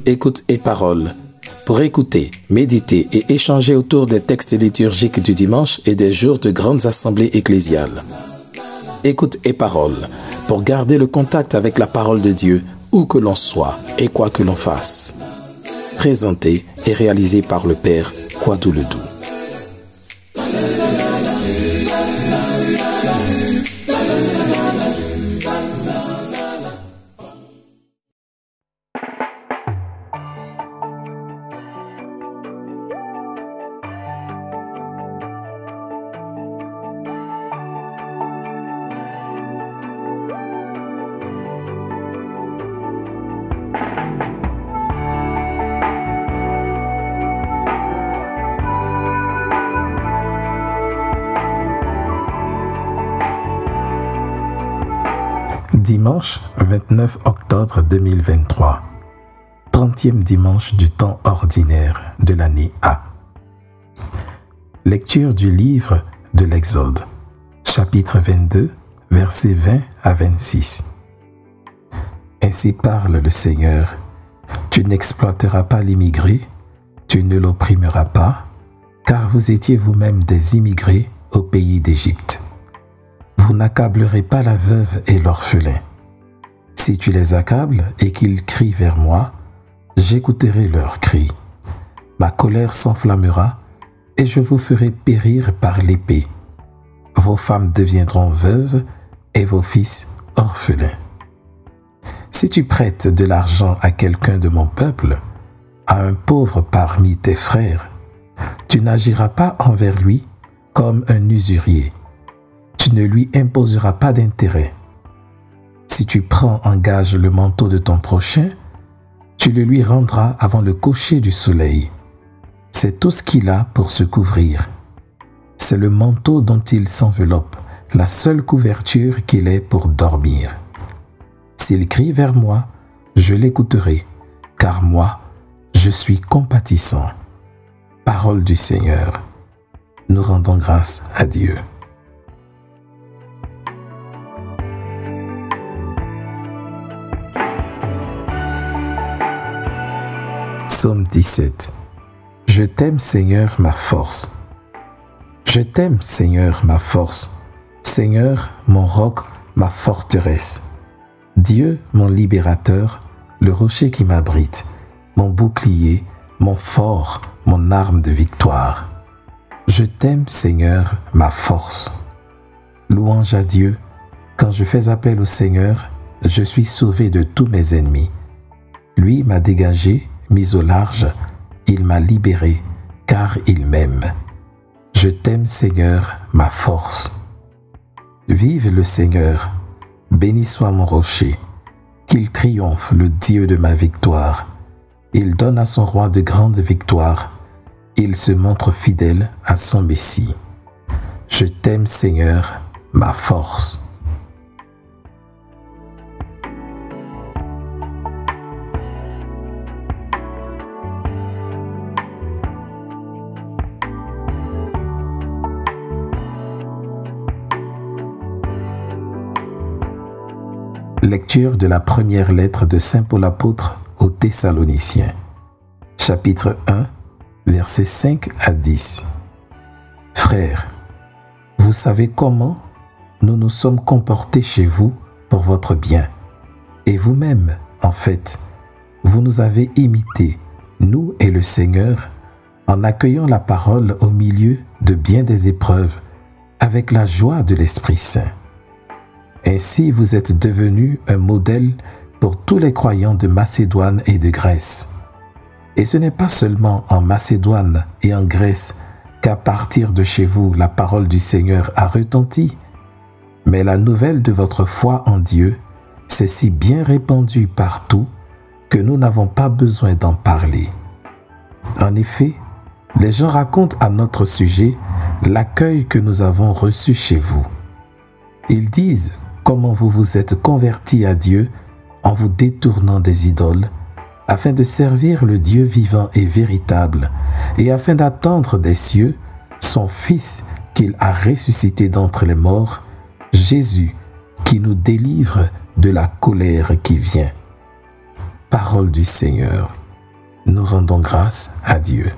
Écoute et parole. Pour écouter, méditer et échanger autour des textes liturgiques du dimanche et des jours de grandes assemblées ecclésiales. Écoute et parole. Pour garder le contact avec la parole de Dieu, où que l'on soit et quoi que l'on fasse. Présenté et réalisé par le Père Kwadou Ledoux. Dimanche 29 octobre 2023, 30e dimanche du temps ordinaire de l'année A. Lecture du livre de l'Exode, chapitre 22, versets 20 à 26. Ainsi parle le Seigneur, tu n'exploiteras pas l'immigré, tu ne l'opprimeras pas, car vous étiez vous-même des immigrés au pays d'Égypte. Vous n'accablerez pas la veuve et l'orphelin. Si tu les accables et qu'ils crient vers moi, j'écouterai leurs cris. Ma colère s'enflammera et je vous ferai périr par l'épée. Vos femmes deviendront veuves et vos fils orphelins. Si tu prêtes de l'argent à quelqu'un de mon peuple, à un pauvre parmi tes frères, tu n'agiras pas envers lui comme un usurier. Tu ne lui imposeras pas d'intérêt. Si tu prends en gage le manteau de ton prochain, tu le lui rendras avant le coucher du soleil. C'est tout ce qu'il a pour se couvrir. C'est le manteau dont il s'enveloppe, la seule couverture qu'il ait pour dormir. S'il crie vers moi, je l'écouterai, car moi, je suis compatissant. Parole du Seigneur. Nous rendons grâce à Dieu. Psaume 17. Je t'aime, Seigneur, ma force. Je t'aime, Seigneur, ma force. Seigneur, mon roc, ma forteresse. Dieu, mon libérateur, le rocher qui m'abrite, mon bouclier, mon fort, mon arme de victoire. Je t'aime, Seigneur, ma force. Louange à Dieu. Quand je fais appel au Seigneur, je suis sauvé de tous mes ennemis. Lui m'a dégagé, mis au large, il m'a libéré, car il m'aime. Je t'aime, Seigneur, ma force. Vive le Seigneur, béni soit mon rocher, qu'il triomphe le Dieu de ma victoire. Il donne à son roi de grandes victoires, il se montre fidèle à son Messie. Je t'aime, Seigneur, ma force. Lecture de la première lettre de Saint Paul apôtre aux Thessaloniciens, chapitre 1, versets 5 à 10. Frères, vous savez comment nous nous sommes comportés chez vous pour votre bien. Et vous-même, en fait, vous nous avez imités, nous et le Seigneur, en accueillant la parole au milieu de bien des épreuves, avec la joie de l'Esprit Saint. Ainsi, vous êtes devenus un modèle pour tous les croyants de Macédoine et de Grèce. Et ce n'est pas seulement en Macédoine et en Grèce qu'à partir de chez vous, la parole du Seigneur a retenti, mais la nouvelle de votre foi en Dieu s'est si bien répandue partout que nous n'avons pas besoin d'en parler. En effet, les gens racontent à notre sujet l'accueil que nous avons reçu chez vous. Ils disent comment vous vous êtes convertis à Dieu en vous détournant des idoles, afin de servir le Dieu vivant et véritable, et afin d'attendre des cieux son Fils qu'il a ressuscité d'entre les morts, Jésus, qui qui nous délivre de la colère qui vient. Parole du Seigneur. Nous rendons grâce à Dieu.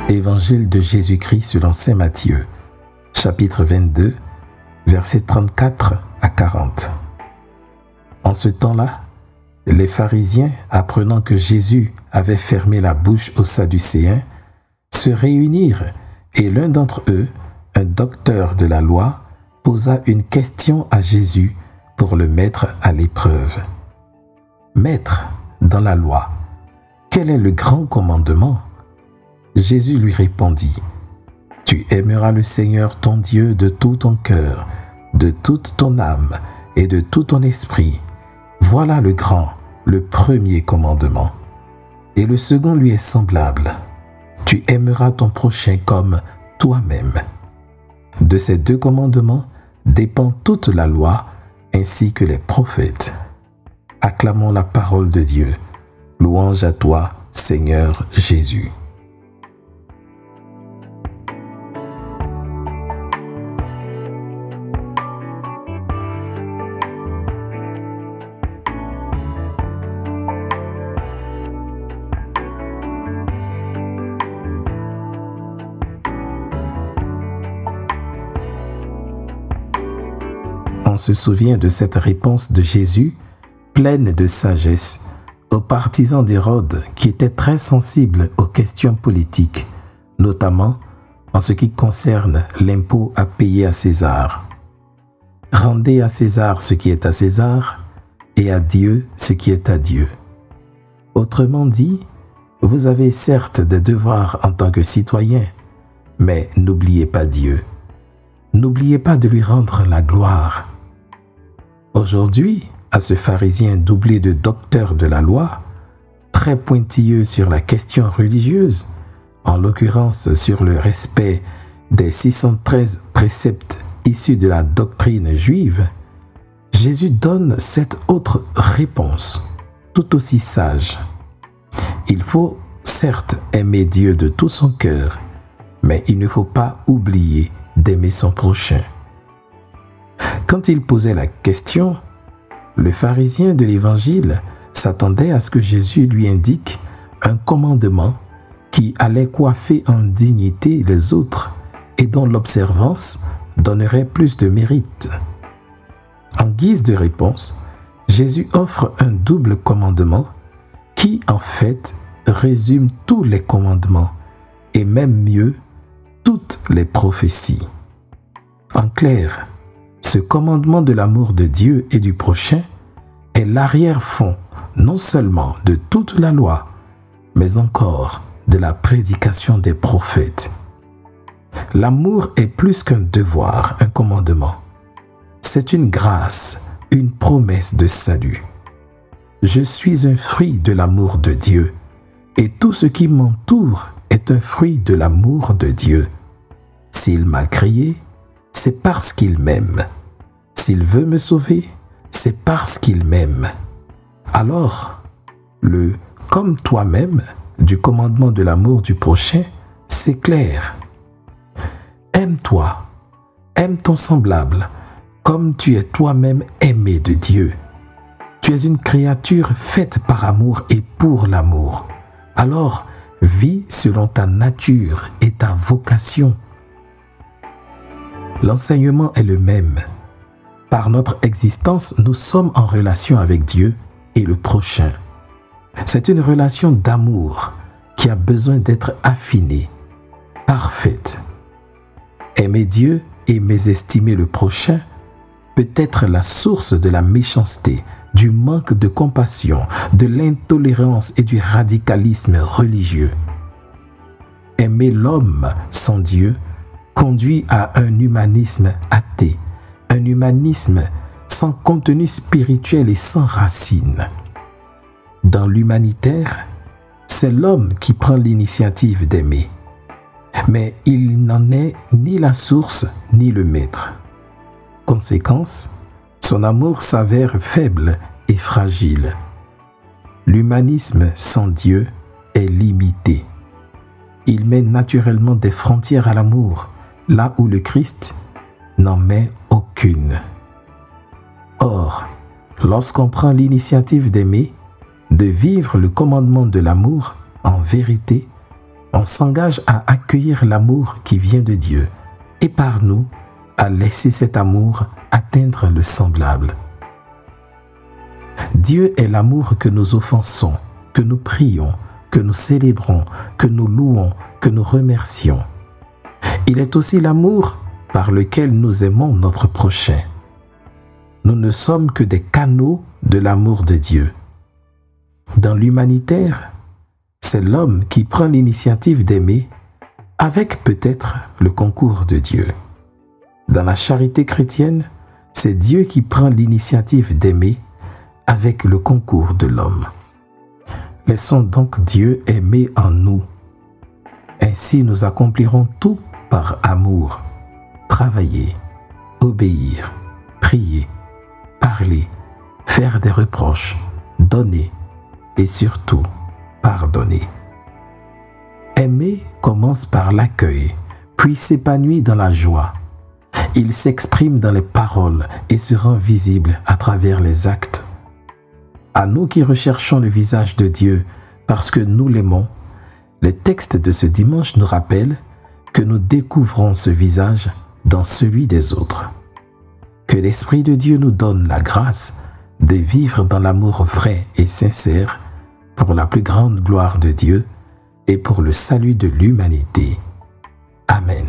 Évangile de Jésus-Christ selon saint Matthieu, chapitre 22, versets 34 à 40. En ce temps-là, les pharisiens, apprenant que Jésus avait fermé la bouche aux Sadducéens, se réunirent et l'un d'entre eux, un docteur de la loi, posa une question à Jésus pour le mettre à l'épreuve. « Maître, dans la loi, quel est le grand commandement ?» Jésus lui répondit, « Tu aimeras le Seigneur ton Dieu de tout ton cœur, de toute ton âme et de tout ton esprit. Voilà le grand, le premier commandement. Et le second lui est semblable. Tu aimeras ton prochain comme toi-même. De ces deux commandements dépend toute la loi ainsi que les prophètes. » Acclamons la parole de Dieu. Louange à toi, Seigneur Jésus. On se souvient de cette réponse de Jésus, pleine de sagesse, aux partisans d'Hérode qui étaient très sensibles aux questions politiques, notamment en ce qui concerne l'impôt à payer à César. Rendez à César ce qui est à César et à Dieu ce qui est à Dieu. Autrement dit, vous avez certes des devoirs en tant que citoyen, mais n'oubliez pas Dieu. N'oubliez pas de lui rendre la gloire. Aujourd'hui, à ce pharisien doublé de docteur de la loi, très pointilleux sur la question religieuse, en l'occurrence sur le respect des 613 préceptes issus de la doctrine juive, Jésus donne cette autre réponse, tout aussi sage. Il faut certes aimer Dieu de tout son cœur, mais il ne faut pas oublier d'aimer son prochain. Quand il posait la question, le pharisien de l'Évangile s'attendait à ce que Jésus lui indique un commandement qui allait coiffer en dignité les autres et dont l'observance donnerait plus de mérite. En guise de réponse, Jésus offre un double commandement qui, en fait, résume tous les commandements et même mieux, toutes les prophéties. En clair, ce commandement de l'amour de Dieu et du prochain est l'arrière-fond non seulement de toute la loi, mais encore de la prédication des prophètes. L'amour est plus qu'un devoir, un commandement. C'est une grâce, une promesse de salut. Je suis un fruit de l'amour de Dieu, et tout ce qui m'entoure est un fruit de l'amour de Dieu. S'il m'a créé, c'est parce qu'il m'aime. S'il veut me sauver, c'est parce qu'il m'aime. Alors, le « comme toi-même » du commandement de l'amour du prochain, c'est clair. Aime-toi, aime ton semblable, comme tu es toi-même aimé de Dieu. Tu es une créature faite par amour et pour l'amour. Alors, vis selon ta nature et ta vocation. L'enseignement est le même. Par notre existence, nous sommes en relation avec Dieu et le prochain. C'est une relation d'amour qui a besoin d'être affinée, parfaite. Aimer Dieu et mésestimer le prochain peut être la source de la méchanceté, du manque de compassion, de l'intolérance et du radicalisme religieux. Aimer l'homme sans Dieu conduit à un humanisme athée, un humanisme sans contenu spirituel et sans racines. Dans l'humanitaire, c'est l'homme qui prend l'initiative d'aimer, mais il n'en est ni la source ni le maître. Conséquence, son amour s'avère faible et fragile. L'humanisme sans Dieu est limité. Il met naturellement des frontières à l'amour, là où le Christ n'en met aucune. Or, lorsqu'on prend l'initiative d'aimer, de vivre le commandement de l'amour en vérité, on s'engage à accueillir l'amour qui vient de Dieu et par nous à laisser cet amour atteindre le semblable. Dieu est l'amour que nous offensons, que nous prions, que nous célébrons, que nous louons, que nous remercions. Il est aussi l'amour par lequel nous aimons notre prochain. Nous ne sommes que des canaux de l'amour de Dieu. Dans l'humanitaire, c'est l'homme qui prend l'initiative d'aimer avec peut-être le concours de Dieu. Dans la charité chrétienne, c'est Dieu qui prend l'initiative d'aimer avec le concours de l'homme. Laissons donc Dieu aimer en nous. Ainsi nous accomplirons tout par amour. Travailler, obéir, prier, parler, faire des reproches, donner et surtout pardonner. Aimer commence par l'accueil, puis s'épanouit dans la joie. Il s'exprime dans les paroles et se rend visible à travers les actes. À nous qui recherchons le visage de Dieu parce que nous l'aimons, les textes de ce dimanche nous rappellent que nous découvrons ce visage dans celui des autres. Que l'Esprit de Dieu nous donne la grâce de vivre dans l'amour vrai et sincère pour la plus grande gloire de Dieu et pour le salut de l'humanité. Amen.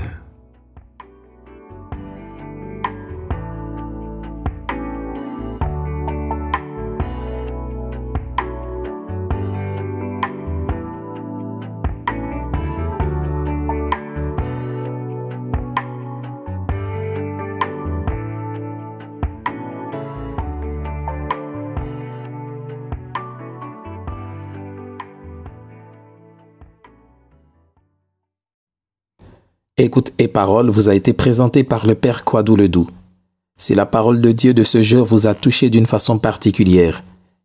Écoute et parole vous a été présenté par le Père Kwadou Ledoux. Si la parole de Dieu de ce jour vous a touché d'une façon particulière,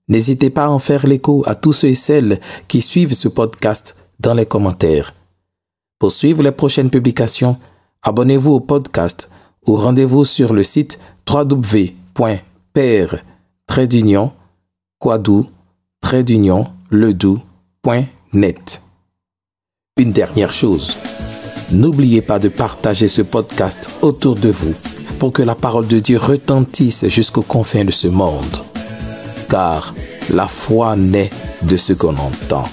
n'hésitez pas à en faire l'écho à tous ceux et celles qui suivent ce podcast dans les commentaires. Pour suivre les prochaines publications, abonnez-vous au podcast ou rendez-vous sur le site www.père-kwadou-ledoux.net. Une dernière chose. N'oubliez pas de partager ce podcast autour de vous pour que la parole de Dieu retentisse jusqu'aux confins de ce monde. Car la foi naît de ce qu'on entend.